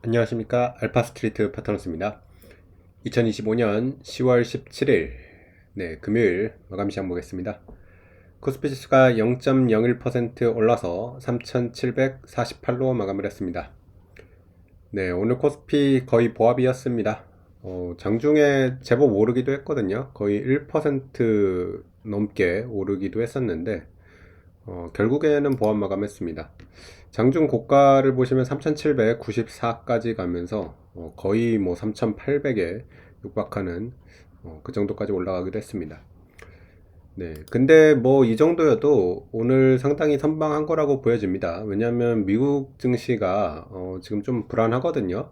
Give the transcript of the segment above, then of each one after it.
안녕하십니까. 알파스트리트 파트너스입니다. 2025년 10월 17일 금요일 마감 시장 보겠습니다. 코스피 지수가 0.01% 올라서 3,748로 마감을 했습니다. 오늘 코스피 거의 보합이었습니다. 장중에 제법 오르기도 했거든요. 거의 1% 넘게 오르기도 했었는데 결국에는 보합 마감했습니다. 장중 고가를 보시면 3794까지 가면서 거의 뭐 3800에 육박하는 그 정도까지 올라가기도 했습니다. 근데 뭐 이 정도여도 오늘 상당히 선방한 거라고 보여집니다. 왜냐하면 미국 증시가 지금 좀 불안하거든요.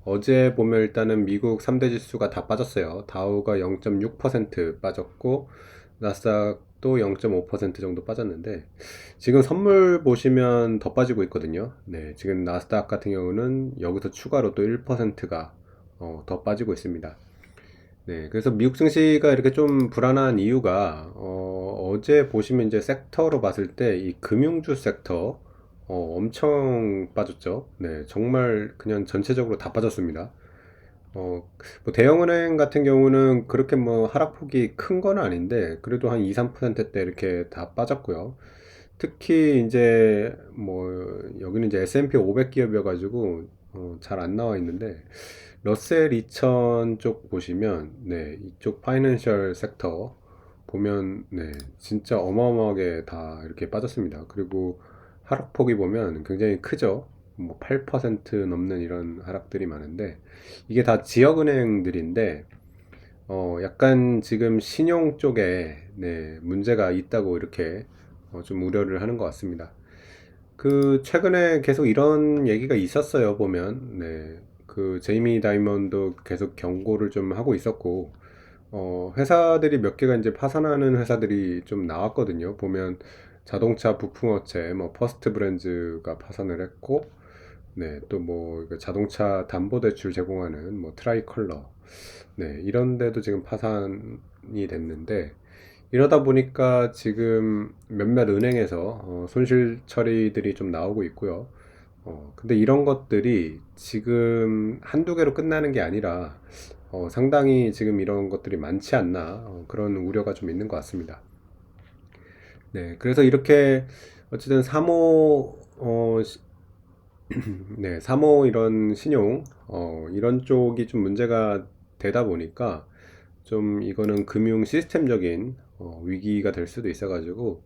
어제 보면 일단은 미국 3대 지수가 다 빠졌어요. 다우가 0.6% 빠졌고 나스닥도 0.5% 정도 빠졌는데 지금 선물 보시면 더 빠지고 있거든요. 지금 나스닥 같은 경우는 여기서 추가로 또 1%가 더 빠지고 있습니다. 그래서 미국 증시가 이렇게 좀 불안한 이유가 제 보시면 이제 섹터로 봤을 때 이 금융주 섹터 엄청 빠졌죠. 정말 그냥 전체적으로 다 빠졌습니다. 뭐 대형은행 같은 경우는 그렇게 뭐 하락폭이 큰 건 아닌데 그래도 한 2, 3%대 이렇게 다 빠졌고요. 특히 이제 뭐 여기는 이제 S&P 500 기업이어가지고 잘 안 나와 있는데 러셀 2000 쪽 보시면 이쪽 파이낸셜 섹터 보면 진짜 어마어마하게 다 이렇게 빠졌습니다. 그리고 하락폭이 보면 굉장히 크죠. 뭐 8% 넘는 이런 하락들이 많은데 이게 다 지역은행들인데 약간 지금 신용 쪽에 문제가 있다고 이렇게 좀 우려를 하는 것 같습니다. 그 최근에 계속 이런 얘기가 있었어요. 보면 그 제이미 다이먼도 계속 경고를 좀 하고 있었고 회사들이 몇 개가 이제 파산하는 회사들이 좀 나왔거든요. 보면 자동차 부품업체 뭐 퍼스트 브랜즈가 파산을 했고 또 뭐 자동차 담보대출 제공하는 뭐 트라이컬러 이런 데도 지금 파산이 됐는데 이러다 보니까 지금 몇몇 은행에서 손실 처리들이 좀 나오고 있고요. 근데 이런 것들이 지금 한두 개로 끝나는 게 아니라 상당히 지금 이런 것들이 많지 않나 그런 우려가 좀 있는 것 같습니다. 그래서 이렇게 어쨌든 사모 사모 이런 신용 이런 쪽이 좀 문제가 되다 보니까 좀 이거는 금융 시스템적인 위기가 될 수도 있어가지고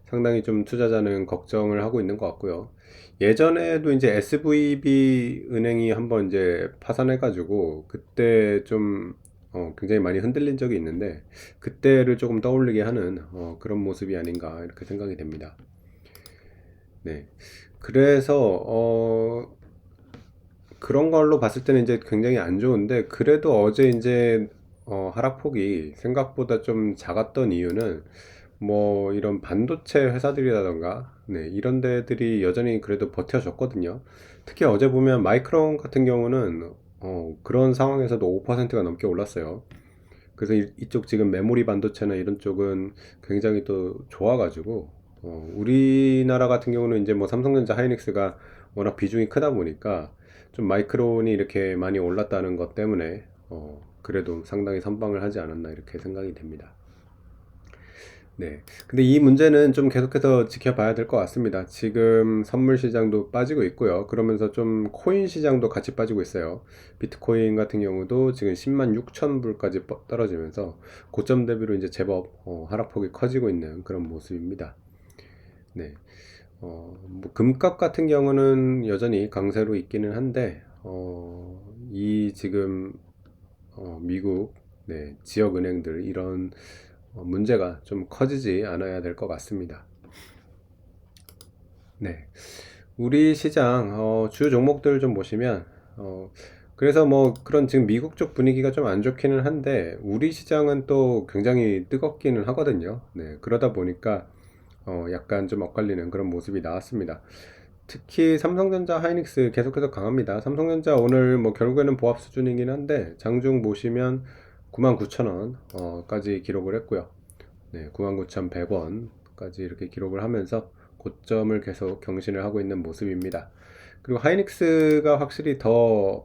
상당히 좀 투자자는 걱정을 하고 있는 것 같고요. 예전에도 이제 SVB 은행이 한번 이제 파산해가지고 그때 좀 굉장히 많이 흔들린 적이 있는데 그때를 조금 떠올리게 하는 그런 모습이 아닌가 이렇게 생각이 됩니다. 네. 그래서 그런 걸로 봤을 때는 이제 굉장히 안 좋은데 그래도 어제 이제 하락폭이 생각보다 좀 작았던 이유는 뭐 이런 반도체 회사들이라던가 이런 데들이 여전히 그래도 버텨줬거든요. 특히 어제 보면 마이크론 같은 경우는 그런 상황에서도 5%가 넘게 올랐어요. 그래서 이쪽 지금 메모리 반도체나 이런 쪽은 굉장히 또 좋아가지고 우리나라 같은 경우는 이제 뭐 삼성전자 하이닉스가 워낙 비중이 크다 보니까 좀 마이크론이 이렇게 많이 올랐다는 것 때문에 그래도 상당히 선방을 하지 않았나 이렇게 생각이 됩니다. 근데 이 문제는 좀 계속해서 지켜봐야 될 것 같습니다. 지금 선물 시장도 빠지고 있고요. 그러면서 좀 코인 시장도 같이 빠지고 있어요. 비트코인 같은 경우도 지금 10만 6천 불까지 떨어지면서 고점 대비로 이제 제법 하락폭이 커지고 있는 그런 모습입니다. 네. 뭐 금값 같은 경우는 여전히 강세로 있기는 한데, 이 지금 미국 지역 은행들 이런 문제가 좀 커지지 않아야 될 것 같습니다. 우리 시장 주요 종목들 좀 보시면 그래서 뭐 그런 지금 미국 쪽 분위기가 좀 안 좋기는 한데 우리 시장은 또 굉장히 뜨겁기는 하거든요. 그러다 보니까 약간 좀 엇갈리는 그런 모습이 나왔습니다. 특히 삼성전자 하이닉스 계속해서 강합니다. 삼성전자 오늘 뭐 결국에는 보합 수준이긴 한데 장중 보시면 99,000원 까지 기록을 했고요. 99,100원까지 이렇게 기록을 하면서 고점을 계속 경신을 하고 있는 모습입니다. 그리고 하이닉스가 확실히 더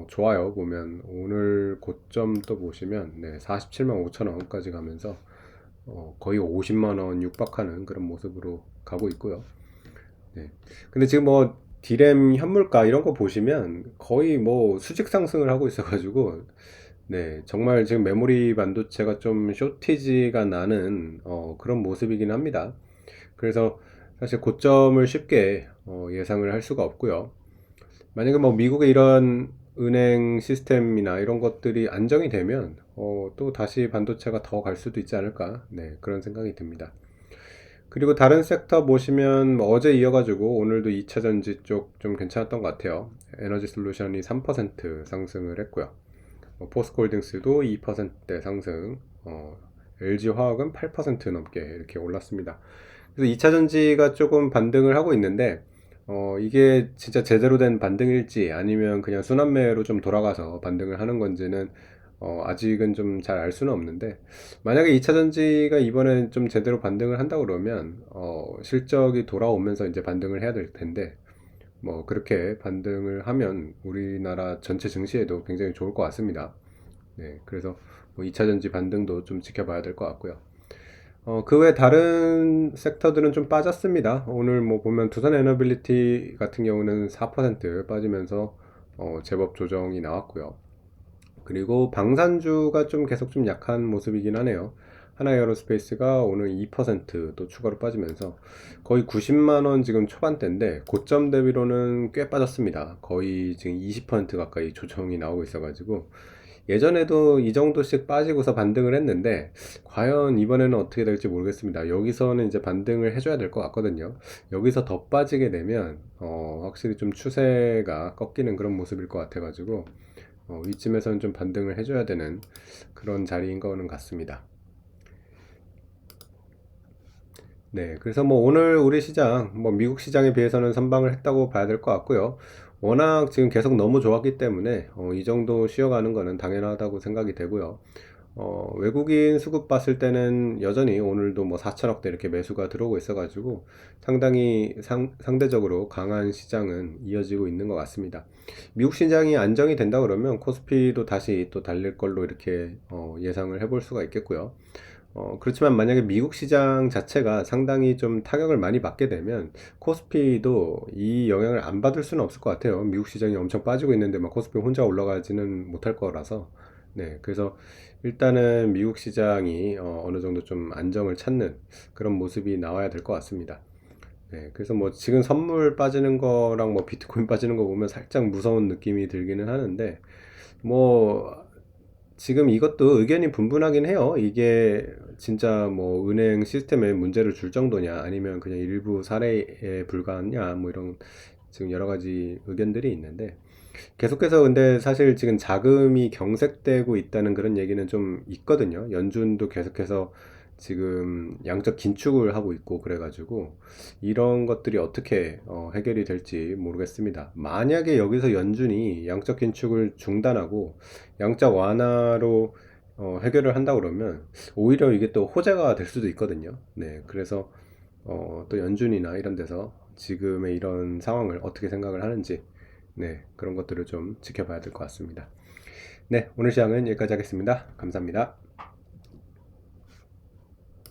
좋아요. 보면 오늘 고점 또 보시면 네, 47만 5천 원까지 가면서 거의 50만 원 육박하는 그런 모습으로 가고 있고요. 네. 근데 지금 뭐 디램 현물가 이런 거 보시면 거의 뭐 수직 상승을 하고 있어가지고 네, 정말 지금 메모리 반도체가 좀 쇼티지가 나는 그런 모습이긴 합니다. 그래서 사실 고점을 쉽게 예상을 할 수가 없고요. 만약에 뭐 미국의 이런 은행 시스템이나 이런 것들이 안정이 되면 또 다시 반도체가 더 갈 수도 있지 않을까, 네, 그런 생각이 듭니다. 그리고 다른 섹터 보시면 뭐 어제 이어가지고 오늘도 2차전지 쪽 좀 괜찮았던 것 같아요. 에너지 솔루션이 3% 상승을 했고요. 포스코홀딩스도 2%대 상승, LG화학은 8% 넘게 이렇게 올랐습니다. 그래서 2차전지가 조금 반등을 하고 있는데 이게 진짜 제대로 된 반등일지 아니면 그냥 순환매로 좀 돌아가서 반등을 하는 건지는 아직은 좀 잘 알 수는 없는데, 만약에 2차전지가 이번엔 좀 제대로 반등을 한다 그러면 실적이 돌아오면서 이제 반등을 해야 될 텐데, 뭐 그렇게 반등을 하면 우리나라 전체 증시에도 굉장히 좋을 것 같습니다. 네, 그래서 뭐 2차전지 반등도 좀 지켜봐야 될 것 같고요. 그 외 다른 섹터들은 좀 빠졌습니다. 오늘 뭐 보면 두산 에너빌리티 같은 경우는 4% 빠지면서 제법 조정이 나왔고요. 그리고 방산주가 좀 계속 좀 약한 모습이긴 하네요. 하나에어로스페이스가 오늘 2%또 추가로 빠지면서 거의 90만 원 지금 초반대인데 고점 대비로는 꽤 빠졌습니다. 거의 지금 20% 가까이 조정이 나오고 있어가지고 예전에도 이 정도씩 빠지고서 반등을 했는데 과연 이번에는 어떻게 될지 모르겠습니다. 여기서는 이제 반등을 해줘야 될 것 같거든요. 여기서 더 빠지게 되면 확실히 좀 추세가 꺾이는 그런 모습일 것 같아가지고 이쯤에서는 좀 반등을 해줘야 되는 그런 자리인 거는 같습니다. 네, 그래서 뭐 오늘 우리 시장, 뭐 미국 시장에 비해서는 선방을 했다고 봐야 될 것 같고요. 워낙 지금 계속 너무 좋았기 때문에 이 정도 쉬어가는 거는 당연하다고 생각이 되고요. 외국인 수급 봤을 때는 여전히 오늘도 뭐 4천억대 이렇게 매수가 들어오고 있어가지고 상당히 상대적으로 강한 시장은 이어지고 있는 것 같습니다. 미국 시장이 안정이 된다 그러면 코스피도 다시 또 달릴 걸로 이렇게 예상을 해볼 수가 있겠고요. 그렇지만 만약에 미국 시장 자체가 상당히 좀 타격을 많이 받게 되면 코스피도 이 영향을 안 받을 수는 없을 것 같아요. 미국 시장이 엄청 빠지고 있는데 막 코스피 혼자 올라가지는 못할 거라서. 네, 그래서 일단은 미국 시장이 어느 정도 좀 안정을 찾는 그런 모습이 나와야 될 것 같습니다. 네, 그래서 뭐 지금 선물 빠지는 거랑 뭐 비트코인 빠지는 거 보면 살짝 무서운 느낌이 들기는 하는데, 뭐 지금 이것도 의견이 분분하긴 해요. 이게 진짜 뭐 은행 시스템에 문제를 줄 정도냐, 아니면 그냥 일부 사례에 불과하냐, 뭐 이런 지금 여러 가지 의견들이 있는데, 계속해서 근데 사실 지금 자금이 경색되고 있다는 그런 얘기는 좀 있거든요. 연준도 계속해서 지금 양적 긴축을 하고 있고 그래가지고 이런 것들이 어떻게 해결이 될지 모르겠습니다. 만약에 여기서 연준이 양적 긴축을 중단하고 양적 완화로 해결을 한다 그러면 오히려 이게 또 호재가 될 수도 있거든요. 네, 그래서 또 연준이나 이런 데서 지금의 이런 상황을 어떻게 생각을 하는지, 네, 그런 것들을 좀 지켜봐야 될 것 같습니다. 네, 오늘 시장은 여기까지 하겠습니다. 감사합니다.